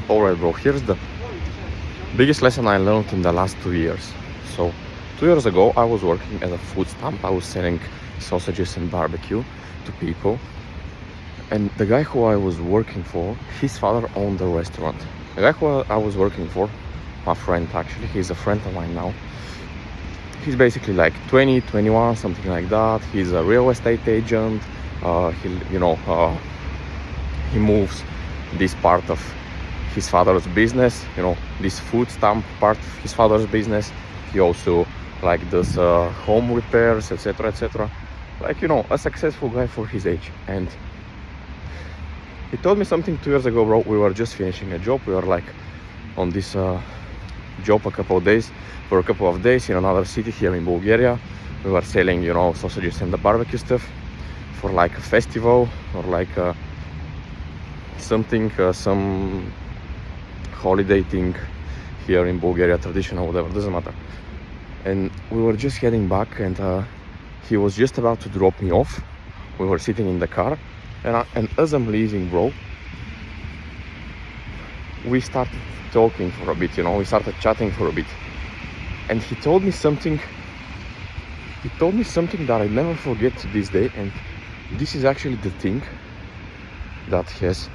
Alright, bro, here's the biggest lesson I learned in the last 2 years. So 2 years ago I was working as a food stamp. I was selling sausages and barbecue to people, and the guy who I was working for, his father owned the restaurant. The guy who I was working for, my friend, actually, he's a friend of mine now. He's basically like 20, 21, something like that. He's a real estate agent. He moves this part of his father's business, this food stamp part of his father's business. He also like does home repairs, etc., etc. Like, a successful guy for his age. And he told me something 2 years ago, bro. We were just finishing a job. We were like on this job for a couple of days in another city here in Bulgaria. We were selling, sausages and the barbecue stuff for like a festival or like some holiday thing here in Bulgaria, traditional, whatever, doesn't matter. And we were just heading back, and he was just about to drop me off. We were sitting in the car, and as I'm leaving, bro, we started talking for a bit, we started chatting for a bit. And he told me something that I never forget to this day, and this is actually the thing that has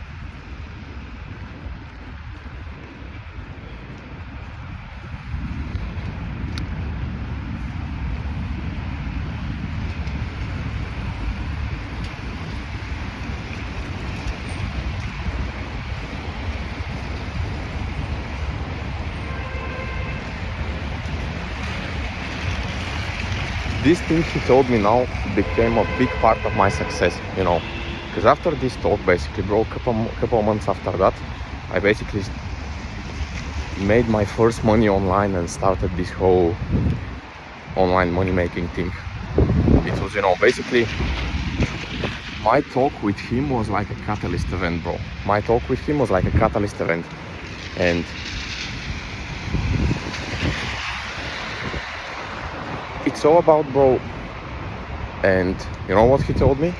this thing he told me now became a big part of my success, because after this talk, basically, bro, couple of months after that, I basically made my first money online and started this whole online money making thing. It was, basically, my talk with him was like a catalyst event, bro. And it's all about, bro. And you know what he told me?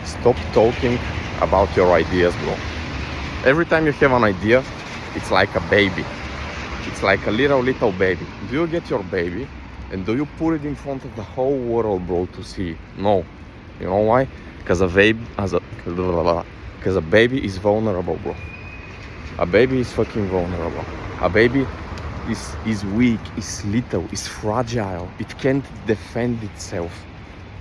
Stop talking about your ideas, bro. Every time you have an idea, it's like a baby. It's like a little baby. Do you get your baby and do you put it in front of the whole world, bro, to see? No. You know why? Because a baby is vulnerable, bro. A baby is fucking vulnerable. A baby is weak, is little, is fragile. It can't defend itself.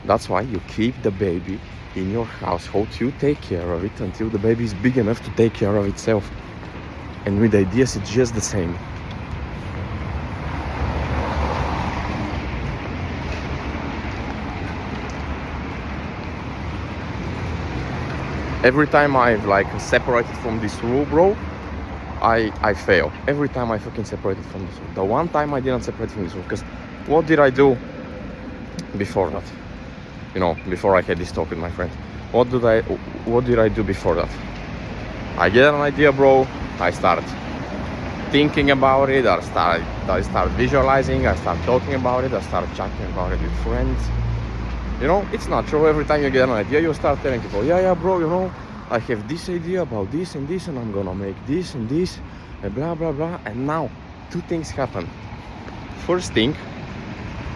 That's why you keep the baby in your household. You take care of it until the baby is big enough to take care of itself. And with ideas, it's just the same. Every time I've like separated from this rule, bro, I fail. Every time I fucking separated from this rule. The one time I didn't separate from this rule, because what did I do before that? Before I had this talk with my friend. What did I do before that? I get an idea, bro. I start thinking about it. I start visualizing. I start talking about it. I start chatting about it with friends. It's natural. Every time you get an idea, you start telling people, yeah, bro, I have this idea about this, and I'm gonna make this and this, and blah, blah, blah. And now, two things happen. First thing,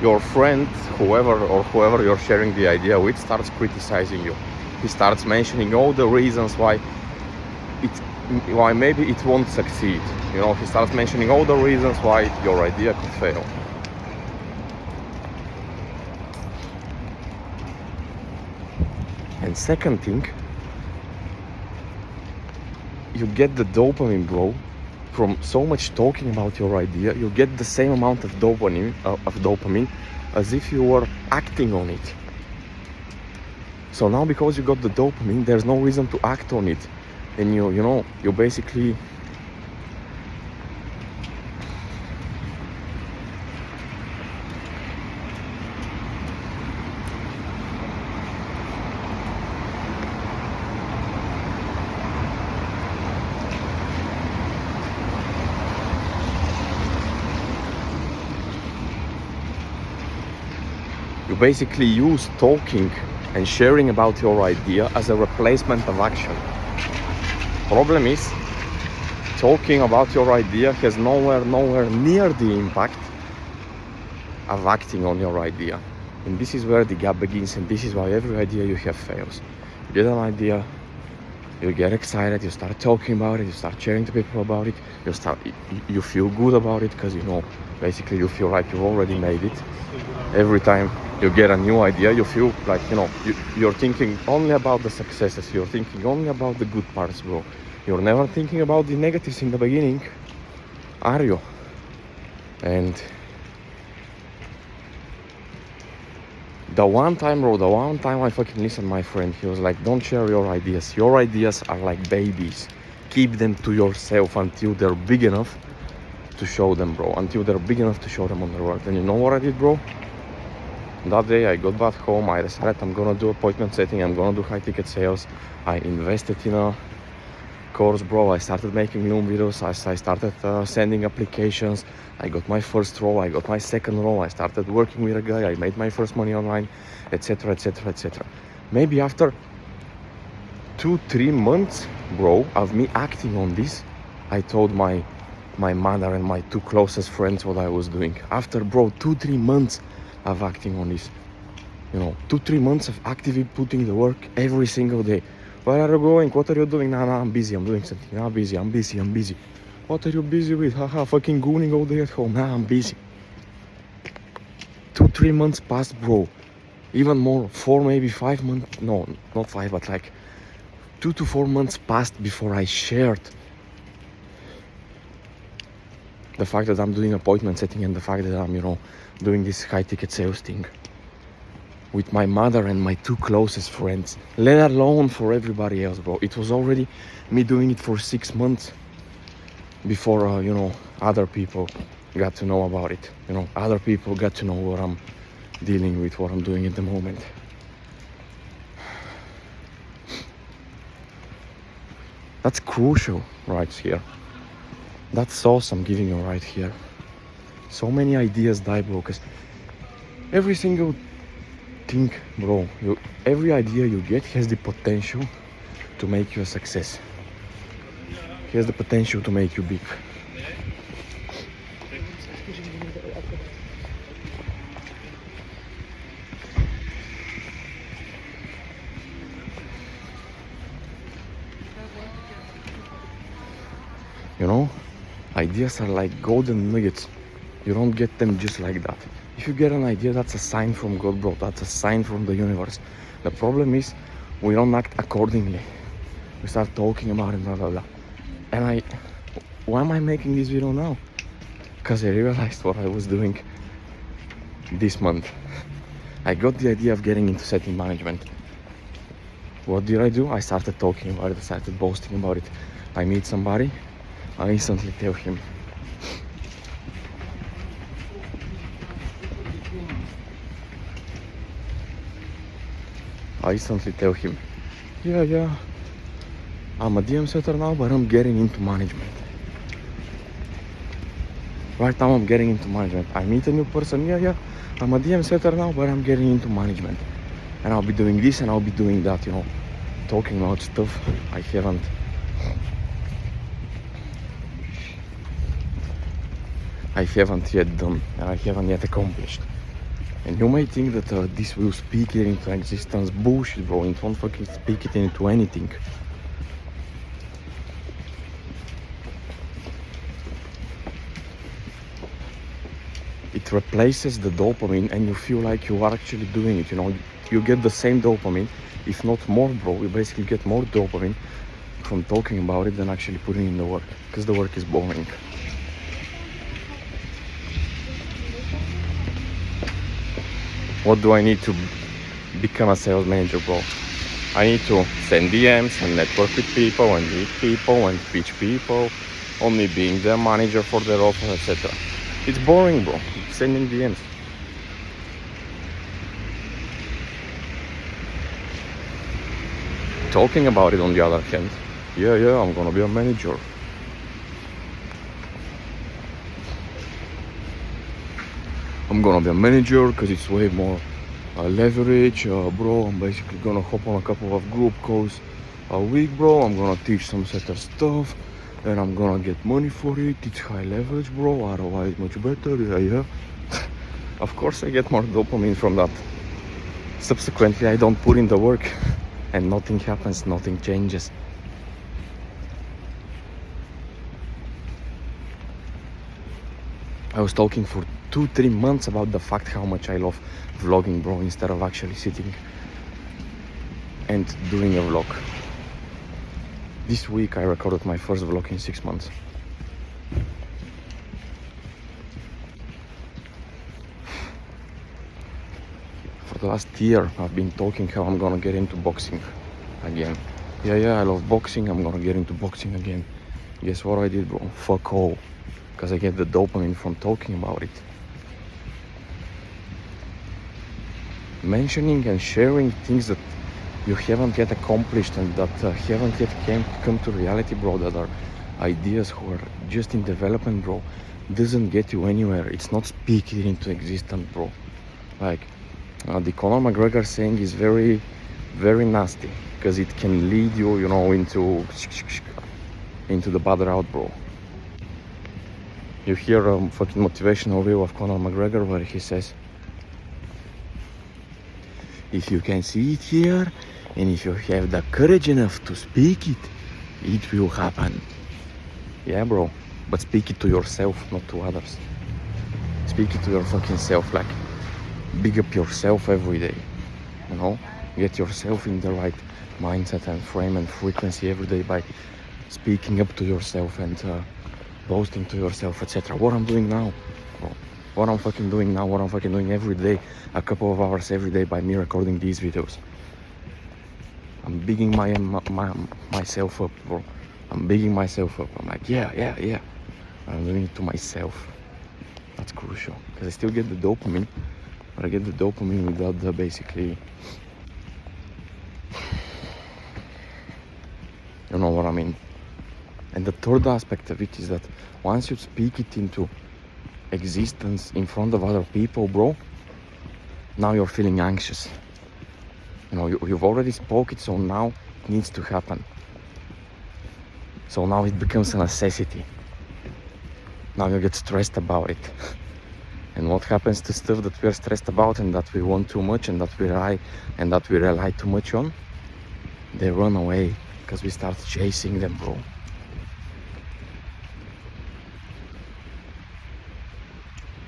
your friend, whoever you're sharing the idea with, starts criticizing you. He starts mentioning all the reasons why maybe it won't succeed. He starts mentioning all the reasons why your idea could fail. And second thing, you get the dopamine, bro, from so much talking about your idea. You get the same amount of dopamine as if you were acting on it. So now, because you got the dopamine, there's no reason to act on it, and you basically use talking and sharing about your idea as a replacement of action. Problem is, talking about your idea has nowhere near the impact of acting on your idea. And this is where the gap begins, and this is why every idea you have fails. You get an idea, you get excited, you start talking about it, you start sharing to people about it, you feel good about it, because basically you feel like you've already made it. Every time you get a new idea, you feel like, you're thinking only about the successes, you're thinking only about the good parts, bro. You're never thinking about the negatives in the beginning, are you? And the one time I fucking listened, my friend, he was like, don't share your ideas. Your ideas are like babies. Keep them to yourself until they're big enough to show them, bro. Until they're big enough to show them on the world. And you know what I did, bro? That day I got back home, I decided I'm gonna do appointment setting, I'm gonna do high ticket sales. I invested in a course, bro. I started making Loom videos, I started sending applications. I got my first role, I got my second role, I started working with a guy, I made my first money online, etc, etc, etc. Maybe after 2-3 months, bro, of me acting on this, I told my mother and my 2 closest friends what I was doing. After, bro, 2-3 months of acting on this, 2-3 months of actively putting the work every single day. Where are you going? What are you doing? Nah, I'm busy, I'm doing something. I'm busy. What are you busy with? Haha, fucking gooning all day at home. Nah, I'm busy. 2-3 months passed, bro. Even more, 4, maybe 5 months. No, not 5, but like 2 to 4 months passed before I shared the fact that I'm doing appointment setting and the fact that I'm, doing this high ticket sales thing with my mother and my 2 closest friends, let alone for everybody else, bro. It was already me doing it for 6 months before, other people got to know about it. Other people got to know what I'm dealing with, what I'm doing at the moment. That's crucial right here. That's awesome giving you right here. So many ideas die, bro, because every single thing, bro, every idea you get has the potential to make you a success. Has the potential to make you big. Ideas are like golden nuggets. You don't get them just like that. If you get an idea, that's a sign from God, bro. That's a sign from the universe. The problem is we don't act accordingly. We start talking about it, blah, blah, blah. And why am I making this video now? Because I realized what I was doing this month. I got the idea of getting into setting management. What did I do? I started talking about it. I started boasting about it. I meet somebody, I instantly tell him. Yeah, I'm a DM setter now, but I'm getting into management. Right now I'm getting into management. I meet a new person, yeah, I'm a DM setter now, but I'm getting into management. And I'll be doing this and I'll be doing that, talking about stuff I haven't yet done and I haven't yet accomplished. And you may think that this will speak it into existence. Bullshit, bro. It won't fucking speak it into anything. It replaces the dopamine and you feel like you are actually doing it, You get the same dopamine, if not more, bro. You basically get more dopamine from talking about it than actually putting in the work. Because the work is boring. What do I need to become a sales manager, bro? I need to send DMs and network with people and meet people and pitch people, only being their manager for their offer, etc. It's boring, bro. Sending DMs. Talking about it, on the other hand, yeah, I'm gonna be a manager. I'm gonna be a manager because it's way more leverage, bro. I'm basically gonna hop on a couple of group calls a week, bro. I'm gonna teach some set of stuff, and I'm gonna get money for it. It's high leverage, bro. ROI is much better. Yeah. Of course, I get more dopamine from that. Subsequently, I don't put in the work, and nothing happens, nothing changes. I was talking for 2-3 months about the fact how much I love vlogging, bro, instead of actually sitting and doing a vlog. This week I recorded my first vlog in 6 months. For the last year I've been talking how I'm gonna get into boxing again. Yeah, I love boxing, I'm gonna get into boxing again. Guess what I did, bro? Fuck all. Because I get the dopamine from talking about it. Mentioning and sharing things that you haven't yet accomplished and that haven't yet come to reality, bro, that are ideas who are just in development, bro, doesn't get you anywhere. It's not speaking into existence, bro. Like, the Conor McGregor saying is very, very nasty, because it can lead you, you know, into the bad route, bro. You hear a fucking motivational reel of Conor McGregor where he says, if you can see it here, and if you have the courage enough to speak it, it will happen. Yeah, bro, but speak it to yourself, not to others. Speak it to your fucking self, like, big up yourself every day, you know? Get yourself in the right mindset and frame and frequency every day by speaking up to yourself and boasting to yourself, etc. What I'm doing now, bro. What I'm fucking doing now, what I'm fucking doing every day, a couple of hours every day by me recording these videos. I'm bigging myself up, bro. I'm bigging myself up. I'm like, yeah. I'm doing it to myself. That's crucial, because I still get the dopamine, but I get the dopamine without the basically, you know what I mean. And the third aspect of it is that once you speak it into existence in front of other people, bro, now you're feeling anxious. You know, you've already spoke it, so now it needs to happen. So now it becomes a necessity. Now you get stressed about it. And what happens to stuff that we're stressed about and that we want too much and that we rely too much on? They run away, because we start chasing them, bro.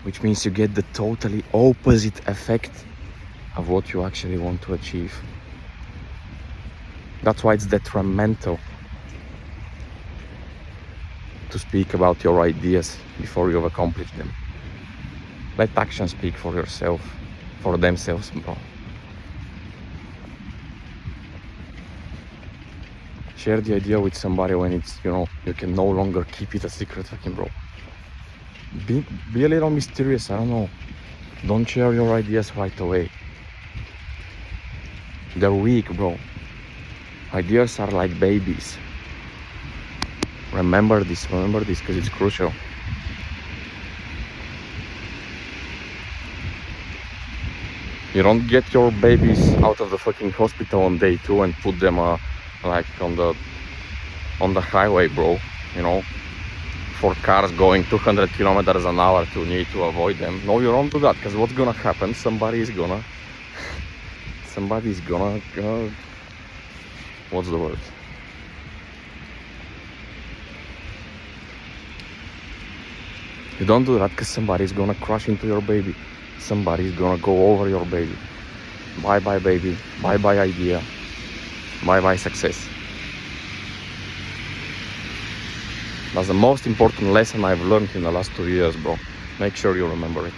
Which means you get the totally opposite effect of what you actually want to achieve. That's why it's detrimental to speak about your ideas before you've accomplished them. Let action speak for yourself, for themselves, bro. Share the idea with somebody when it's, you know, you can no longer keep it a secret, fucking bro. Be a little mysterious, I don't know. Don't share your ideas right away. They're weak, bro. Ideas are like babies. Remember this, because it's crucial. You don't get your babies out of the fucking hospital on day 2 and put them like on the highway, bro, you know, for cars going 200 kilometers an hour to need to avoid them. No, you don't do that, because what's gonna happen? Somebody's gonna what's the word? You don't do that, because somebody's gonna crash into your baby. Somebody's gonna go over your baby. Bye bye baby, bye bye idea, bye bye success. That's the most important lesson I've learned in the last 2 years, bro. Make sure you remember it.